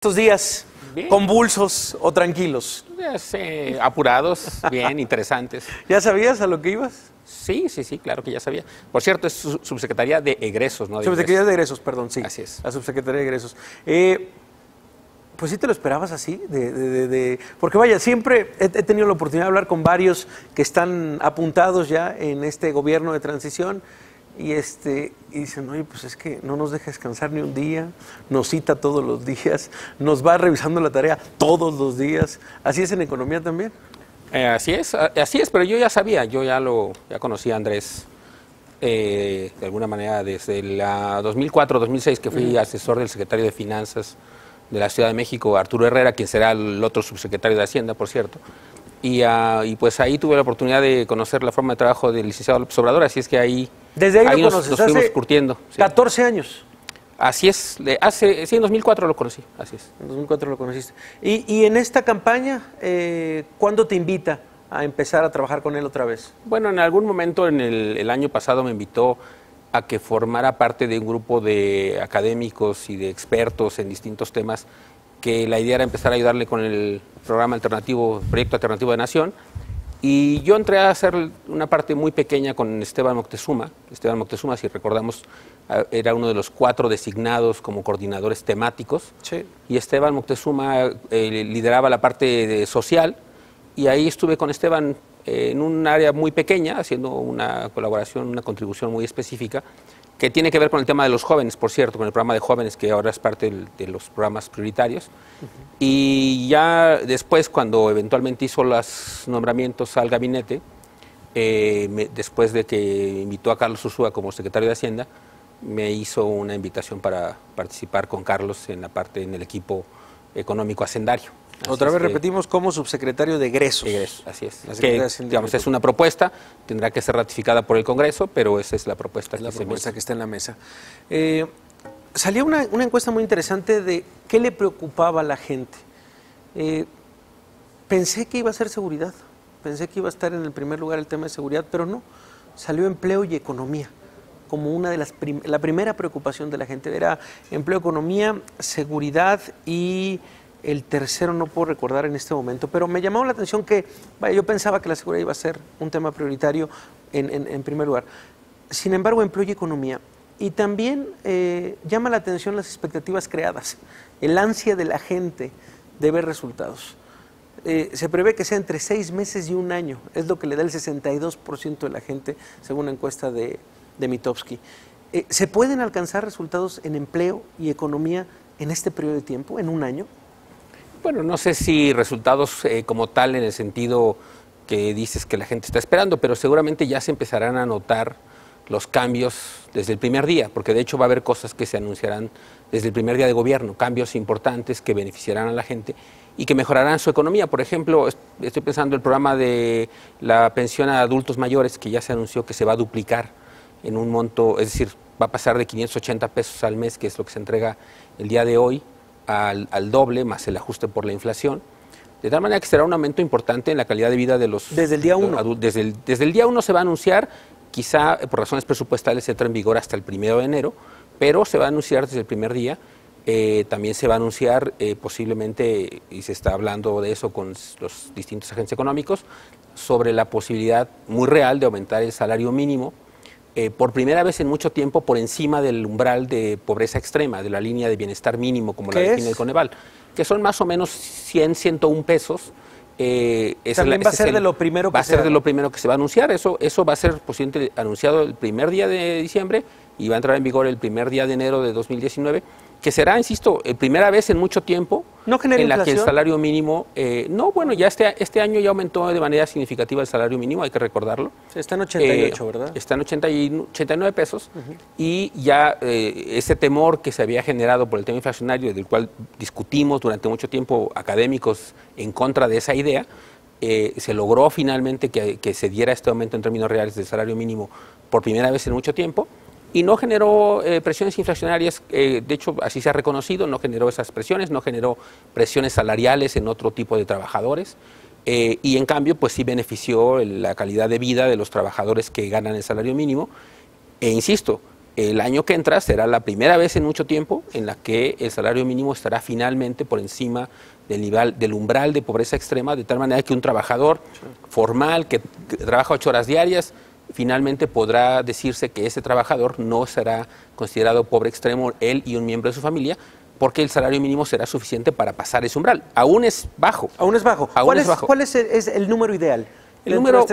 ¿Estos días Bien. convulsos o tranquilos? Apurados, bien, interesantes. ¿Ya sabías a lo que ibas? Sí, claro que ya sabía. Por cierto, es subsecretaría de egresos, ¿no? Subsecretaría de Egresos, perdón, sí. Así es. La Subsecretaría de Egresos. Pues sí te lo esperabas así, porque vaya, siempre he tenido la oportunidad de hablar con varios que están apuntados ya en este gobierno de transición y dicen, oye, pues es que no nos deja descansar ni un día, nos cita todos los días, nos va revisando la tarea todos los días. ¿Así es en economía también? Así es, pero yo ya sabía, ya conocía a Andrés de alguna manera desde la 2004-2006 que fui asesor del secretario de Finanzas de la Ciudad de México, Arturo Herrera, quien será el otro subsecretario de Hacienda, por cierto. Y pues ahí tuve la oportunidad de conocer la forma de trabajo del licenciado López Obrador, así es que ahí, Desde ahí lo conoces, nos fuimos curtiendo. Sí. 14 años. Así es, sí, en 2004 lo conocí, así es. En 2004 lo conociste. Y en esta campaña, ¿cuándo te invita a empezar a trabajar con él otra vez? Bueno, en algún momento en el año pasado me invitó a que formara parte de un grupo de académicos y de expertos en distintos temas, que la idea era empezar a ayudarle con el programa alternativo, proyecto alternativo de Nación, y yo entré a hacer una parte muy pequeña con Esteban Moctezuma. Esteban Moctezuma, si recordamos, era uno de los 4 designados como coordinadores temáticos, Sí. y Esteban Moctezuma lideraba la parte social, y ahí estuve con Esteban en un área muy pequeña, haciendo una colaboración, una contribución muy específica, que tiene que ver con el tema de los jóvenes, por cierto, con el programa de jóvenes, que ahora es parte de los programas prioritarios. Y ya después, cuando eventualmente hizo los nombramientos al gabinete, después de que invitó a Carlos Ursúa como secretario de Hacienda, me hizo una invitación para participar con Carlos en el equipo económico hacendario. Otra vez repetimos, como subsecretario de Egresos. Así es. Que, digamos, es una propuesta, tendrá que ser ratificada por el Congreso, pero esa es la propuesta. Es la propuesta que está en la mesa. Salió una encuesta muy interesante de qué le preocupaba a la gente. Pensé que iba a ser seguridad, pensé que iba a estar en el primer lugar el tema de seguridad, pero no. Salió empleo y economía como una de la primera preocupación de la gente. Era empleo, economía, seguridad y el tercero no puedo recordar en este momento, pero me llamó la atención que, vaya, yo pensaba que la seguridad iba a ser un tema prioritario en primer lugar. Sin embargo, empleo y economía. Y también llama la atención las expectativas creadas, el ansia de la gente de ver resultados. Se prevé que sea entre 6 meses y un año, es lo que le da el 62% de la gente, según una encuesta de Mitofsky. ¿Se pueden alcanzar resultados en empleo y economía en este periodo de tiempo, en un año? Bueno, no sé si resultados como tal en el sentido que dices que la gente está esperando, pero seguramente ya se empezarán a notar los cambios desde el primer día, porque de hecho va a haber cosas que se anunciarán desde el primer día de gobierno, cambios importantes que beneficiarán a la gente y que mejorarán su economía. Por ejemplo, estoy pensando en el programa de la pensión a adultos mayores, que ya se anunció que se va a duplicar en un monto, es decir, va a pasar de 580 pesos al mes, que es lo que se entrega el día de hoy, al doble, más el ajuste por la inflación, de tal manera que será un aumento importante en la calidad de vida de los... Desde el día 1. Desde el día 1 se va a anunciar, quizá por razones presupuestales entra en vigor hasta el 1 de enero, pero se va a anunciar desde el primer día. También se va a anunciar posiblemente, y se está hablando de eso con los distintos agentes económicos, sobre la posibilidad muy real de aumentar el salario mínimo, por primera vez en mucho tiempo por encima del umbral de pobreza extrema, de la línea de bienestar mínimo, como la define el Coneval, que son más o menos 100, 101 pesos. También va a ser de lo primero que se va a anunciar. Eso va a ser posiblemente anunciado el primer día de diciembre y va a entrar en vigor el primer día de enero de 2019, que será, insisto, primera vez en mucho tiempo en la que el salario mínimo... no, bueno, ya este año ya aumentó de manera significativa el salario mínimo, hay que recordarlo. Está en 88, ¿verdad? Está en 89 pesos y ya ese temor que se había generado por el tema inflacionario, del cual discutimos durante mucho tiempo académicos en contra de esa idea, se logró finalmente que se diera este aumento en términos reales del salario mínimo por primera vez en mucho tiempo. Y no generó presiones inflacionarias, de hecho así se ha reconocido, no generó esas presiones, no generó presiones salariales en otro tipo de trabajadores y en cambio pues sí benefició la calidad de vida de los trabajadores que ganan el salario mínimo. E insisto, el año que entra será la primera vez en mucho tiempo en la que el salario mínimo estará finalmente por encima del umbral de pobreza extrema, de tal manera que un trabajador formal que trabaja 8 horas diarias, finalmente podrá decirse que ese trabajador no será considerado pobre extremo, él y un miembro de su familia, porque el salario mínimo será suficiente para pasar ese umbral. Aún es bajo. Aún es bajo. ¿Cuál es el número ideal?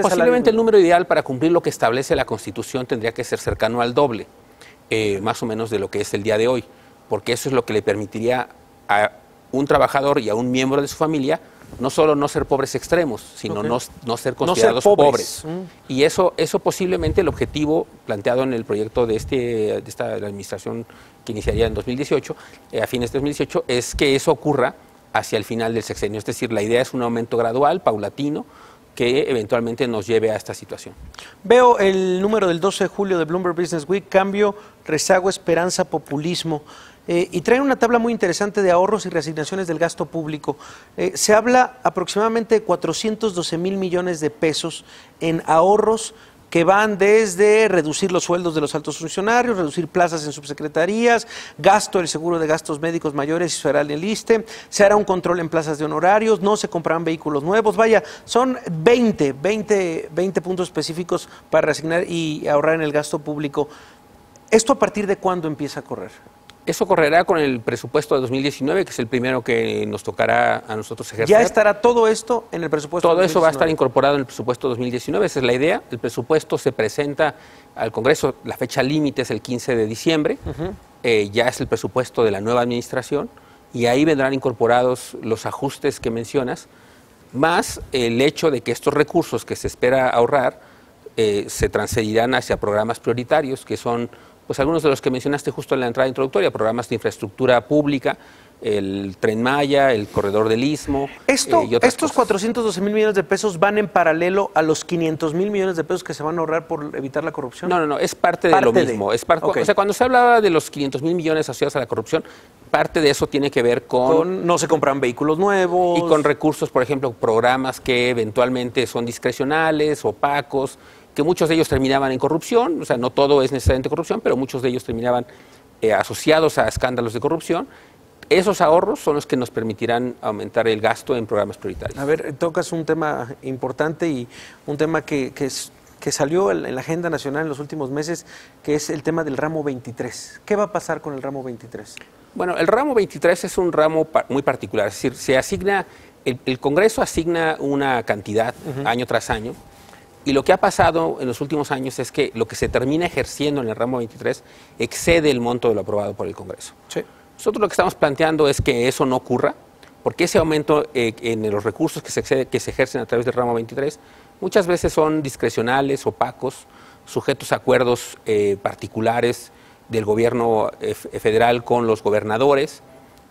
Posiblemente el número ideal para cumplir lo que establece la Constitución tendría que ser cercano al doble, más o menos de lo que es el día de hoy, porque eso es lo que le permitiría a un trabajador y a un miembro de su familia no solo no ser pobres extremos, sino no ser considerados pobres. Y eso posiblemente el objetivo planteado en el proyecto de esta administración que iniciaría en 2018, a fines de 2018, es que eso ocurra hacia el final del sexenio. Es decir, la idea es un aumento gradual, paulatino, que eventualmente nos lleve a esta situación. Veo el número del 12 de julio de Bloomberg Business Week, cambio, rezago, esperanza, populismo. Y traen una tabla muy interesante de ahorros y reasignaciones del gasto público. Se habla aproximadamente de 412 mil millones de pesos en ahorros que van desde reducir los sueldos de los altos funcionarios, reducir plazas en subsecretarías, gasto del seguro de gastos médicos mayores y federal del ISSSTE, se hará un control en plazas de honorarios, no se comprarán vehículos nuevos, vaya, son 20 puntos específicos para reasignar y ahorrar en el gasto público. ¿Esto a partir de cuándo empieza a correr? Eso correrá con el presupuesto de 2019, que es el primero que nos tocará a nosotros ejercer. ¿Ya estará todo esto en el presupuesto? Todo eso va a estar incorporado en el presupuesto 2019, esa es la idea. El presupuesto se presenta al Congreso, la fecha límite es el 15 de diciembre, ya es el presupuesto de la nueva administración, y ahí vendrán incorporados los ajustes que mencionas, más el hecho de que estos recursos que se espera ahorrar se transferirán hacia programas prioritarios, que son pues algunos de los que mencionaste justo en la entrada introductoria, programas de infraestructura pública, el Tren Maya, el Corredor del Istmo. Estos 412 mil millones de pesos van en paralelo a los 500 mil millones de pesos que se van a ahorrar por evitar la corrupción. No, es parte de lo mismo. Okay. O sea, cuando se hablaba de los 500 mil millones asociados a la corrupción, parte de eso tiene que ver con no se compran vehículos nuevos. Y con recursos, por ejemplo, programas que eventualmente son discrecionales, opacos, que muchos de ellos terminaban en corrupción, o sea, no todo es necesariamente corrupción, pero muchos de ellos terminaban asociados a escándalos de corrupción. Esos ahorros son los que nos permitirán aumentar el gasto en programas prioritarios. A ver, tocas un tema importante y un tema que salió en la agenda nacional en los últimos meses, que es el tema del ramo 23. ¿Qué va a pasar con el ramo 23? Bueno, el ramo 23 es un ramo muy particular, es decir, se asigna, el Congreso asigna una cantidad año tras año. Y lo que ha pasado en los últimos años es que lo que se termina ejerciendo en el ramo 23 excede el monto de lo aprobado por el Congreso. Sí. Nosotros lo que estamos planteando es que eso no ocurra, porque ese aumento en los recursos que se ejercen a través del ramo 23 muchas veces son discrecionales, opacos, sujetos a acuerdos particulares del gobierno federal con los gobernadores,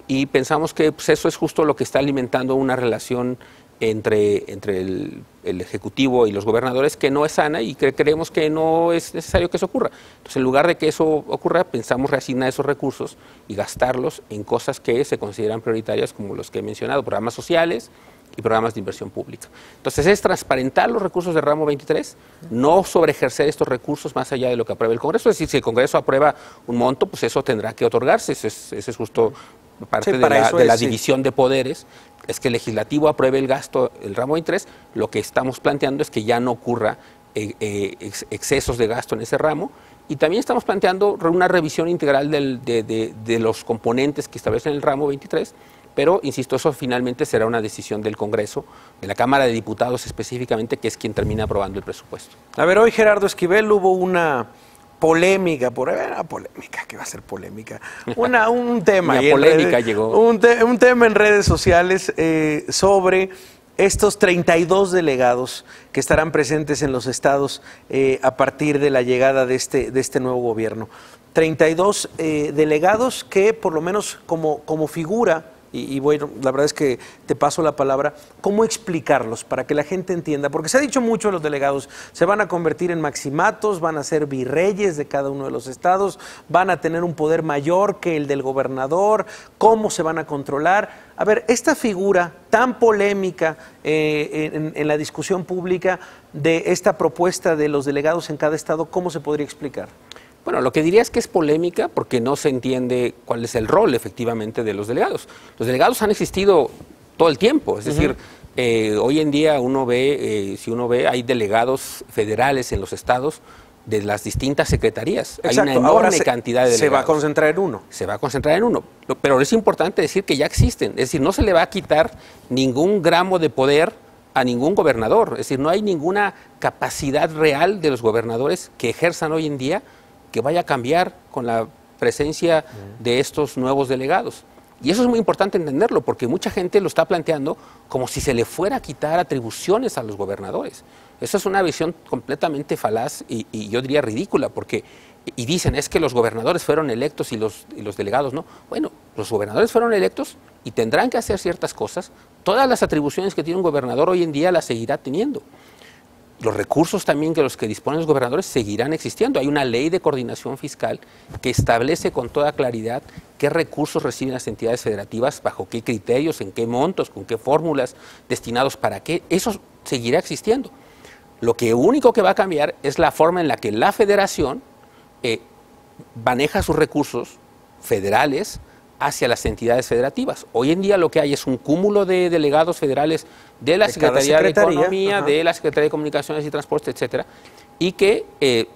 y pensamos que pues, eso es justo lo que está alimentando una relación entre el Ejecutivo y los gobernadores que no es sana y que creemos que no es necesario que eso ocurra. Entonces, en lugar de que eso ocurra, pensamos reasignar esos recursos y gastarlos en cosas que se consideran prioritarias, como los que he mencionado, programas sociales y programas de inversión pública. Entonces, es transparentar los recursos del ramo 23, no sobreejercer estos recursos más allá de lo que apruebe el Congreso. Es decir, si el Congreso aprueba un monto, pues eso tendrá que otorgarse. Ese es justo parte de la división de poderes, es que el legislativo apruebe el gasto, el ramo 23, lo que estamos planteando es que ya no ocurra excesos de gasto en ese ramo, y también estamos planteando una revisión integral de los componentes que establecen el ramo 23, pero, insisto, eso finalmente será una decisión del Congreso, de la Cámara de Diputados específicamente, que es quien termina aprobando el presupuesto. A ver, hoy Gerardo Esquivel hubo una polémica, ¿qué va a ser polémica? Un tema. Polémica llegó. Un tema en redes sociales sobre estos 32 delegados que estarán presentes en los estados a partir de la llegada de este nuevo gobierno. 32 delegados que, por lo menos como figura, y bueno, la verdad es que te paso la palabra, ¿cómo explicarlos para que la gente entienda? Porque se ha dicho mucho de los delegados, se van a convertir en maximatos, van a ser virreyes de cada uno de los estados, van a tener un poder mayor que el del gobernador, ¿cómo se van a controlar? A ver, esta figura tan polémica en la discusión pública de esta propuesta de los delegados en cada estado, ¿cómo se podría explicar? Bueno, lo que diría es que es polémica porque no se entiende cuál es el rol efectivamente de los delegados. Los delegados han existido todo el tiempo, es decir, hoy en día uno ve, si uno ve, hay delegados federales en los estados de las distintas secretarías. Exacto. Hay una enorme cantidad de delegados. Se va a concentrar en uno. Se va a concentrar en uno. Pero es importante decir que ya existen. Es decir, no se le va a quitar ningún gramo de poder a ningún gobernador. Es decir, no hay ninguna capacidad real de los gobernadores que ejerzan hoy en día que vaya a cambiar con la presencia de estos nuevos delegados. Y eso es muy importante entenderlo, porque mucha gente lo está planteando como si se le fuera a quitar atribuciones a los gobernadores. Esa es una visión completamente falaz y yo diría ridícula, porque y dicen, es que los gobernadores fueron electos y los delegados no. Bueno, los gobernadores fueron electos y tendrán que hacer ciertas cosas. Todas las atribuciones que tiene un gobernador hoy en día las seguirá teniendo. Los recursos también que los que disponen los gobernadores seguirán existiendo. Hay una ley de coordinación fiscal que establece con toda claridad qué recursos reciben las entidades federativas, bajo qué criterios, en qué montos, con qué fórmulas, destinados para qué. Eso seguirá existiendo. Lo que único que va a cambiar es la forma en la que la federación maneja sus recursos federales hacia las entidades federativas. Hoy en día lo que hay es un cúmulo de delegados federales de la Secretaría de Economía, de la Secretaría de Comunicaciones y Transporte, etcétera, y que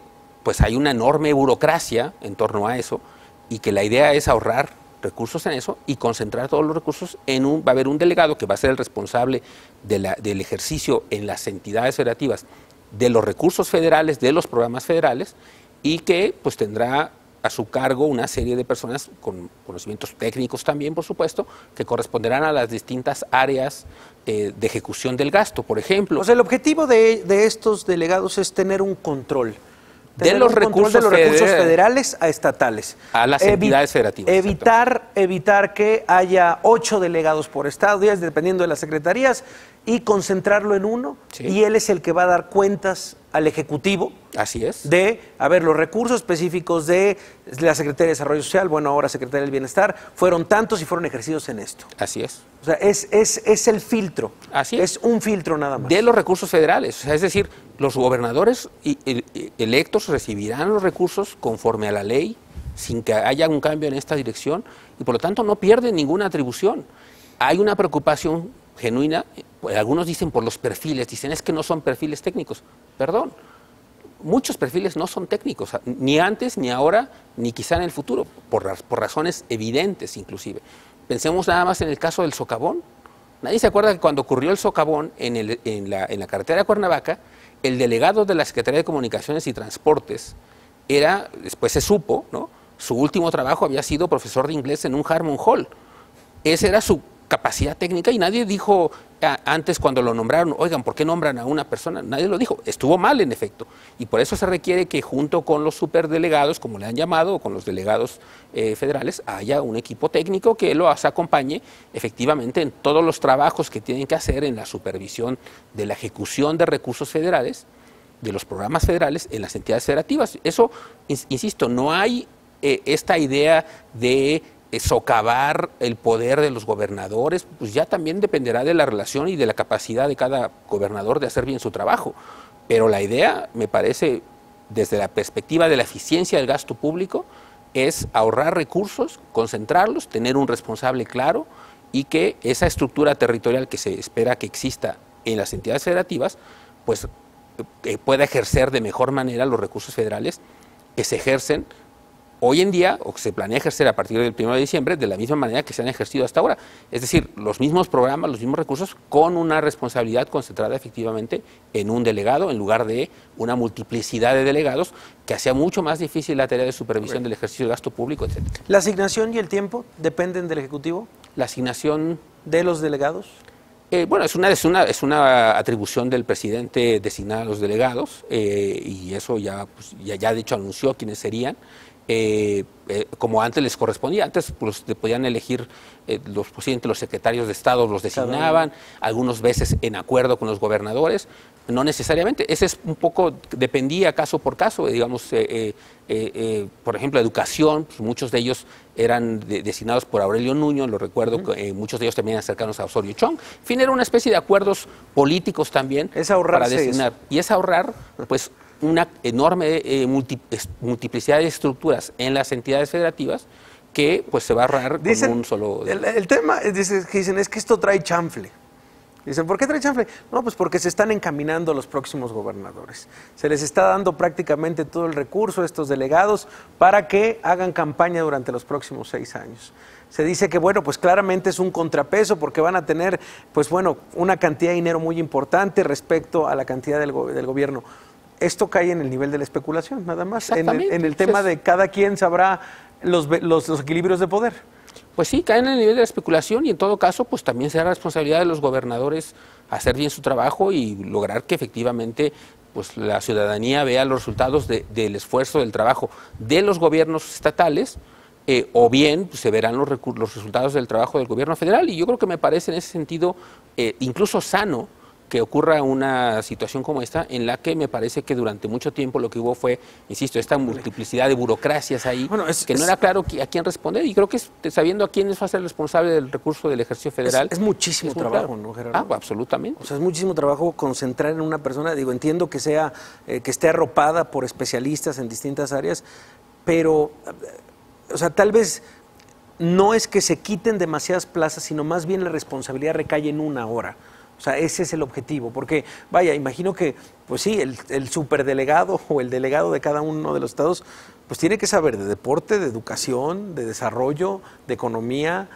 pues hay una enorme burocracia en torno a eso, y que la idea es ahorrar recursos en eso y concentrar todos los recursos va a haber un delegado que va a ser el responsable del ejercicio en las entidades federativas de los recursos federales, de los programas federales, y que pues tendrá a su cargo una serie de personas con conocimientos técnicos también, por supuesto, que corresponderán a las distintas áreas de ejecución del gasto, por ejemplo. O sea, el objetivo de estos delegados es tener un control. De los recursos federales a estatales. A las entidades federativas. Evitar que haya 8 delegados por estado, dependiendo de las secretarías, y concentrarlo en uno, y él es el que va a dar cuentas al Ejecutivo. Así es. De, los recursos específicos de la Secretaría de Desarrollo Social, bueno, ahora Secretaría del Bienestar, fueron tantos y fueron ejercidos en esto. Así es. O sea, es el filtro. Así es. Es un filtro nada más. De los recursos federales. O sea, es decir, los gobernadores electos recibirán los recursos conforme a la ley, sin que haya un cambio en esta dirección, y por lo tanto no pierden ninguna atribución. Hay una preocupación genuina, algunos dicen por los perfiles, dicen es que no son perfiles técnicos. Perdón, muchos perfiles no son técnicos, ni antes, ni ahora, ni quizá en el futuro, por razones evidentes inclusive. Pensemos nada más en el caso del socavón. Nadie se acuerda que cuando ocurrió el socavón en la carretera de Cuernavaca, el delegado de la Secretaría de Comunicaciones y Transportes después se supo, ¿no? Su último trabajo había sido profesor de inglés en un Harmon Hall. Esa era su capacidad técnica y nadie dijo antes cuando lo nombraron, oigan, ¿por qué nombran a una persona? Nadie lo dijo, estuvo mal en efecto, y por eso se requiere que junto con los superdelegados, como le han llamado, o con los delegados federales, haya un equipo técnico que los acompañe efectivamente en todos los trabajos que tienen que hacer en la supervisión de la ejecución de recursos federales, de los programas federales en las entidades federativas. Eso, insisto, no hay esta idea de socavar el poder de los gobernadores, pues ya también dependerá de la relación y de la capacidad de cada gobernador de hacer bien su trabajo. Pero la idea, me parece, desde la perspectiva de la eficiencia del gasto público, es ahorrar recursos, concentrarlos, tener un responsable claro y que esa estructura territorial que se espera que exista en las entidades federativas, pues pueda ejercer de mejor manera los recursos federales que se ejercen hoy en día, o que se planea ejercer a partir del 1 de diciembre, de la misma manera que se han ejercido hasta ahora. Es decir, los mismos programas, los mismos recursos, con una responsabilidad concentrada efectivamente en un delegado, en lugar de una multiplicidad de delegados, que hacía mucho más difícil la tarea de supervisión del ejercicio del gasto público, etc. ¿La asignación y el tiempo dependen del Ejecutivo? La asignación de los delegados. Bueno, es una atribución del presidente designar a los delegados, y eso ya de hecho anunció quiénes serían. Como antes les correspondía, antes pues, podían elegir los presidentes, los secretarios de Estado los designaban, algunas veces en acuerdo con los gobernadores, no necesariamente, ese es un poco, dependía caso por caso, digamos, por ejemplo, educación, pues, muchos de ellos eran designados por Aurelio Nuño, lo recuerdo, muchos de ellos también eran cercanos a Osorio Chong, en fin, era una especie de acuerdos políticos también es para designar. Eso. Y es ahorrar, pues, una enorme multiplicidad de estructuras en las entidades federativas que pues se va a ahorrar con un solo... El tema que dicen es que esto trae chanfle. Dicen, ¿por qué trae chanfle? No, pues porque se están encaminando los próximos gobernadores. Se les está dando prácticamente todo el recurso a estos delegados para que hagan campaña durante los próximos 6 años. Se dice que, bueno, pues claramente es un contrapeso porque van a tener, pues bueno, una cantidad de dinero muy importante respecto a la cantidad del gobierno. Esto cae en el nivel de la especulación, nada más. En el tema de cada quien sabrá los equilibrios de poder. Pues sí, caen en el nivel de la especulación y en todo caso, pues también será responsabilidad de los gobernadores hacer bien su trabajo y lograr que efectivamente pues la ciudadanía vea los resultados del esfuerzo, del trabajo de los gobiernos estatales, o bien pues, se verán los resultados del trabajo del gobierno federal. Y yo creo que me parece en ese sentido incluso sano que ocurra una situación como esta, en la que me parece que durante mucho tiempo lo que hubo fue, insisto, esta multiplicidad de burocracias ahí, bueno, que no era claro a quién responder, y creo que sabiendo a quién va a ser el responsable del recurso del ejercicio federal. Es muchísimo trabajo, claro. ¿No, Gerardo? Absolutamente. O sea, es muchísimo trabajo concentrar en una persona, digo, entiendo que sea, que esté arropada por especialistas en distintas áreas, pero, o sea, tal vez no es que se quiten demasiadas plazas, sino más bien la responsabilidad recae en una hora. O sea, ese es el objetivo, porque, vaya, imagino que, pues sí, el superdelegado o el delegado de cada uno de los estados, pues tiene que saber de deporte, de educación, de desarrollo, de economía,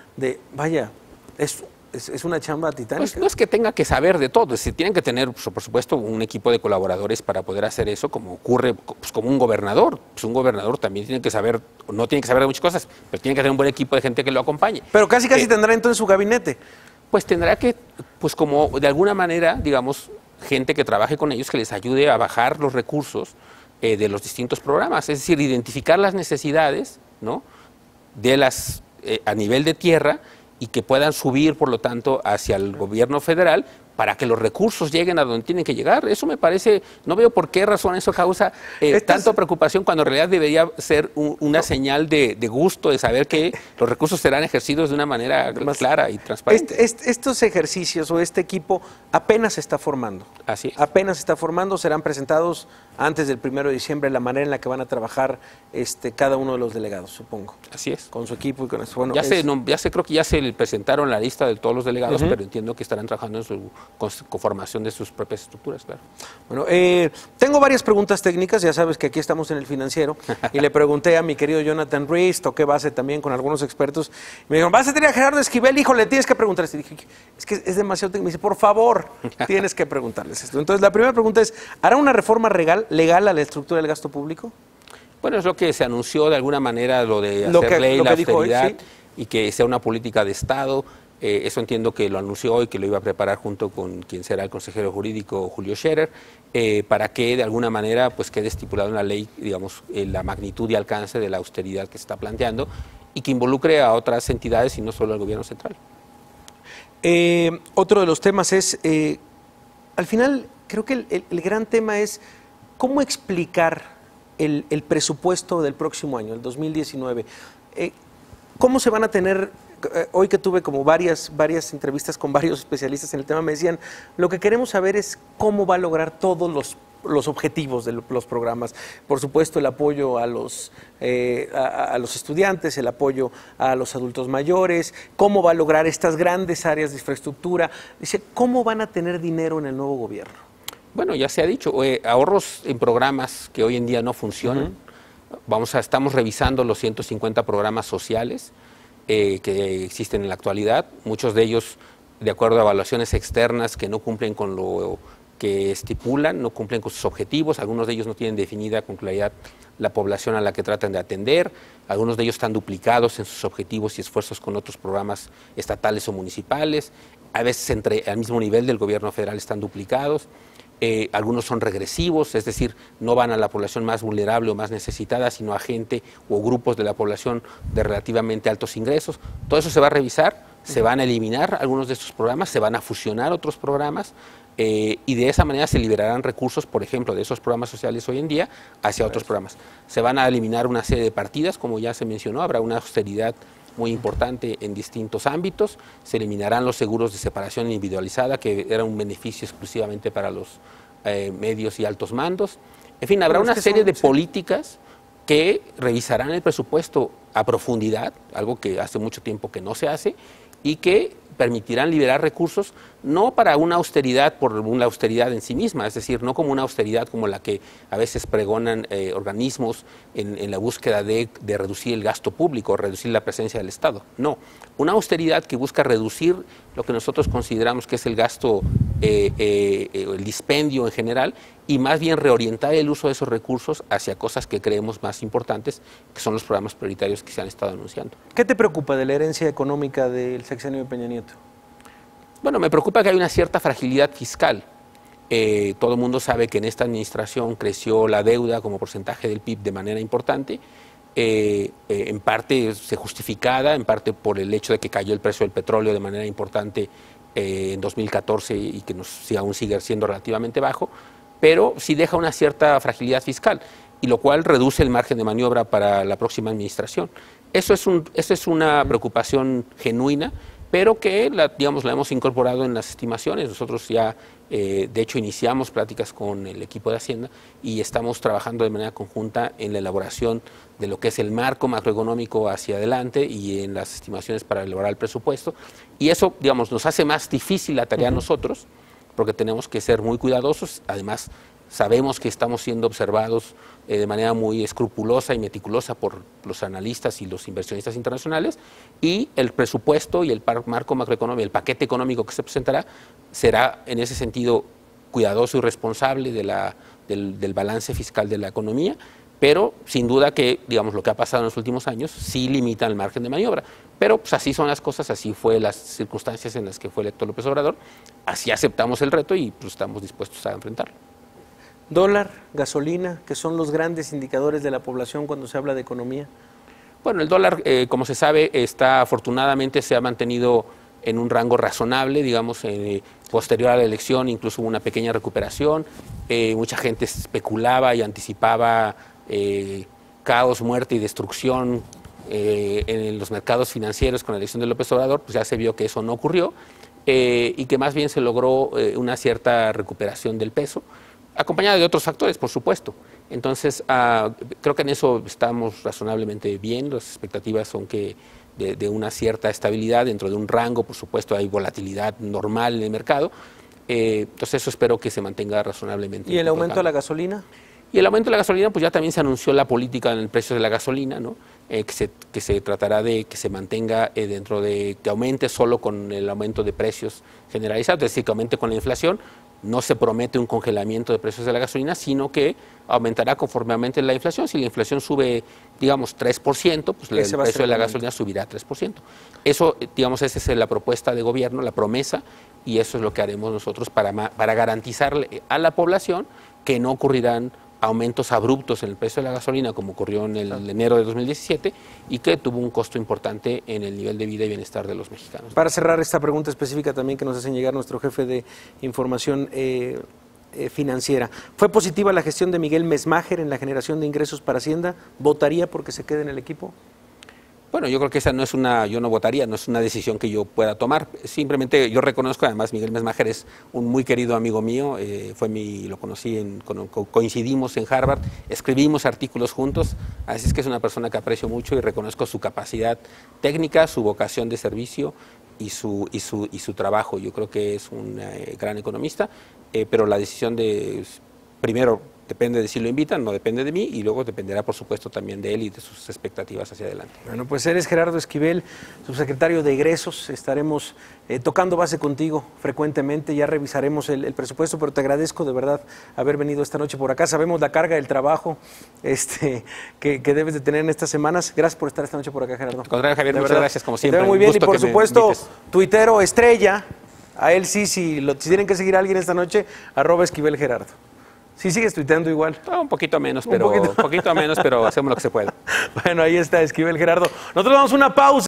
vaya, es una chamba titánica. Pues no es que tenga que saber de todo, es decir, tienen que tener, pues, por supuesto, un equipo de colaboradores para poder hacer eso, como ocurre pues, como un gobernador. Pues un gobernador también tiene que saber, no tiene que saber de muchas cosas, pero tiene que tener un buen equipo de gente que lo acompañe. Pero casi tendrá entonces su gabinete. Pues tendrá que, pues como de alguna manera, digamos, gente que trabaje con ellos que les ayude a bajar los recursos de los distintos programas, es decir, identificar las necesidades, ¿no?, a nivel de tierra y que puedan subir, por lo tanto, hacia el gobierno federal para que los recursos lleguen a donde tienen que llegar. Eso me parece, no veo por qué razón eso causa tanta preocupación cuando en realidad debería ser una señal de gusto, de saber que los recursos serán ejercidos de una manera más clara y transparente. Estos ejercicios o este equipo apenas se está formando. Así es. Apenas se está formando, serán presentados antes del 1 de diciembre la manera en la que van a trabajar cada uno de los delegados, supongo. Así es. Con su equipo y con eso. Bueno, creo que ya se le presentaron la lista de todos los delegados, pero entiendo que estarán trabajando en su conformación de sus propias estructuras, claro. Bueno, tengo varias preguntas técnicas, ya sabes que aquí estamos en El Financiero, y le pregunté a mi querido Jonathan Ruiz, toqué base también con algunos expertos, y me dijeron, vas a tener a Gerardo Esquivel, híjole, tienes que preguntarles. Y dije, es que es demasiado técnico. Me dice, por favor, tienes que preguntarles esto. Entonces, la primera pregunta es, ¿hará una reforma legal a la estructura del gasto público? Bueno, es lo que se anunció de alguna manera, lo de hacer ley, la austeridad, ¿sí? Y que sea una política de Estado. Eso entiendo que lo anunció hoy, que lo iba a preparar junto con quien será el consejero jurídico Julio Scherer, para que de alguna manera pues quede estipulado en la ley, digamos, la magnitud y alcance de la austeridad que se está planteando y que involucre a otras entidades y no solo al gobierno central. Otro de los temas es, al final, creo que el gran tema es cómo explicar el presupuesto del próximo año, el 2019. ¿Cómo se van a tener? Hoy que tuve como varias entrevistas con varios especialistas en el tema, me decían, lo que queremos saber es cómo va a lograr todos los objetivos de los programas. Por supuesto, el apoyo a los estudiantes, el apoyo a los adultos mayores, cómo va a lograr estas grandes áreas de infraestructura. Dice, ¿cómo van a tener dinero en el nuevo gobierno? Bueno, ya se ha dicho, ahorros en programas que hoy en día no funcionan. Estamos revisando los 150 programas sociales que existen en la actualidad, muchos de ellos de acuerdo a evaluaciones externas que no cumplen con lo que estipulan, no cumplen con sus objetivos, algunos de ellos no tienen definida con claridad la población a la que tratan de atender, algunos de ellos están duplicados en sus objetivos y esfuerzos con otros programas estatales o municipales, a veces al mismo nivel del gobierno federal están duplicados. Algunos son regresivos, es decir, no van a la población más vulnerable o más necesitada, sino a gente o grupos de la población de relativamente altos ingresos. Todo eso se va a revisar, se van a eliminar algunos de estos programas, se van a fusionar otros programas y de esa manera se liberarán recursos, por ejemplo, de esos programas sociales hoy en día hacia otros programas. Se van a eliminar una serie de partidas, como ya se mencionó, habrá una austeridad muy importante en distintos ámbitos, se eliminarán los seguros de separación individualizada, que era un beneficio exclusivamente para los medios y altos mandos, En fin, habrá Bueno, una serie de políticas que revisarán el presupuesto a profundidad, algo que hace mucho tiempo que no se hace, y que permitirán liberar recursos no para una austeridad por una austeridad en sí misma, es decir, no como una austeridad como la que a veces pregonan organismos en la búsqueda de reducir el gasto público, reducir la presencia del Estado. No, una austeridad que busca reducir lo que nosotros consideramos que es el gasto, el dispendio en general, y más bien reorientar el uso de esos recursos hacia cosas que creemos más importantes, que son los programas prioritarios que se han estado anunciando. ¿Qué te preocupa de la herencia económica del sexenio de Peña Nieto? Bueno, me preocupa que hay una cierta fragilidad fiscal. Todo el mundo sabe que en esta administración creció la deuda como porcentaje del PIB de manera importante, en parte justificada, en parte por el hecho de que cayó el precio del petróleo de manera importante en 2014 y que aún sigue siendo relativamente bajo, pero sí deja una cierta fragilidad fiscal, y lo cual reduce el margen de maniobra para la próxima administración. Eso es una preocupación genuina, pero que la hemos incorporado en las estimaciones. Nosotros ya, de hecho, iniciamos pláticas con el equipo de Hacienda y estamos trabajando de manera conjunta en la elaboración de lo que es el marco macroeconómico hacia adelante y en las estimaciones para elaborar el presupuesto. Y eso, nos hace más difícil la tarea a nosotros, porque tenemos que ser muy cuidadosos. Además, sabemos que estamos siendo observados de manera muy escrupulosa y meticulosa por los analistas y los inversionistas internacionales, y el presupuesto y el marco macroeconómico, el paquete económico que se presentará, será en ese sentido cuidadoso y responsable del balance fiscal de la economía, pero sin duda que, lo que ha pasado en los últimos años sí limita el margen de maniobra. Pero pues así son las cosas, así fue las circunstancias en las que fue electo López Obrador, así aceptamos el reto y pues estamos dispuestos a enfrentarlo. Dólar, gasolina, que son los grandes indicadores de la población cuando se habla de economía. Bueno, el dólar, como se sabe, afortunadamente se ha mantenido en un rango razonable, posterior a la elección incluso hubo una pequeña recuperación, mucha gente especulaba y anticipaba caos, muerte y destrucción en los mercados financieros con la elección de López Obrador. Pues ya se vio que eso no ocurrió, y que más bien se logró una cierta recuperación del peso, acompañada de otros factores, por supuesto. Entonces, creo que en eso estamos razonablemente bien. Las expectativas son que de una cierta estabilidad dentro de un rango, por supuesto, hay volatilidad normal en el mercado. Entonces, eso espero que se mantenga razonablemente. ¿Y el aumento de la gasolina? Y el aumento de la gasolina, pues ya también se anunció la política en el precio de la gasolina, ¿no? Que se tratará de que se mantenga dentro de, que aumente solo con el aumento de precios generalizados, es decir, que aumente con la inflación. No se promete un congelamiento de precios de la gasolina, sino que aumentará conforme aumente la inflación. Si la inflación sube, 3%, pues el precio de la gasolina subirá 3%. Eso, esa es la propuesta de gobierno, la promesa, y eso es lo que haremos nosotros para garantizarle a la población que no ocurrirán aumentos abruptos en el precio de la gasolina como ocurrió en el enero de 2017 y que tuvo un costo importante en el nivel de vida y bienestar de los mexicanos. Para cerrar esta pregunta específica también que nos hacen llegar nuestro jefe de información financiera, ¿fue positiva la gestión de Miguel Mesmacher en la generación de ingresos para Hacienda? ¿Votaría porque se quede en el equipo? Bueno, yo creo que esa yo no votaría, no es una decisión que yo pueda tomar. Simplemente yo reconozco, además Miguel Mesmacher es un muy querido amigo mío, lo conocí, coincidimos en Harvard, escribimos artículos juntos, así es que es una persona que aprecio mucho y reconozco su capacidad técnica, su vocación de servicio y su trabajo. Yo creo que es un gran economista, pero la decisión primero, depende de si lo invitan, no depende de mí, y luego dependerá, por supuesto, también de él y de sus expectativas hacia adelante. Bueno, pues eres Gerardo Esquivel, subsecretario de Egresos. Estaremos tocando base contigo frecuentemente, ya revisaremos el presupuesto, pero te agradezco de verdad haber venido esta noche por acá. Sabemos la carga del trabajo que debes de tener en estas semanas. Gracias por estar esta noche por acá, Gerardo. Al contrario, Javier, muchas gracias, como siempre. Te veo muy bien, y por supuesto, tuitero estrella, a él sí, si tienen que seguir a alguien esta noche, @EsquivelGerardo. Sí, sigues tuiteando igual. Un poquito menos, pero hacemos lo que se puede. Bueno, ahí está Esquivel Gerardo. Nosotros damos una pausa.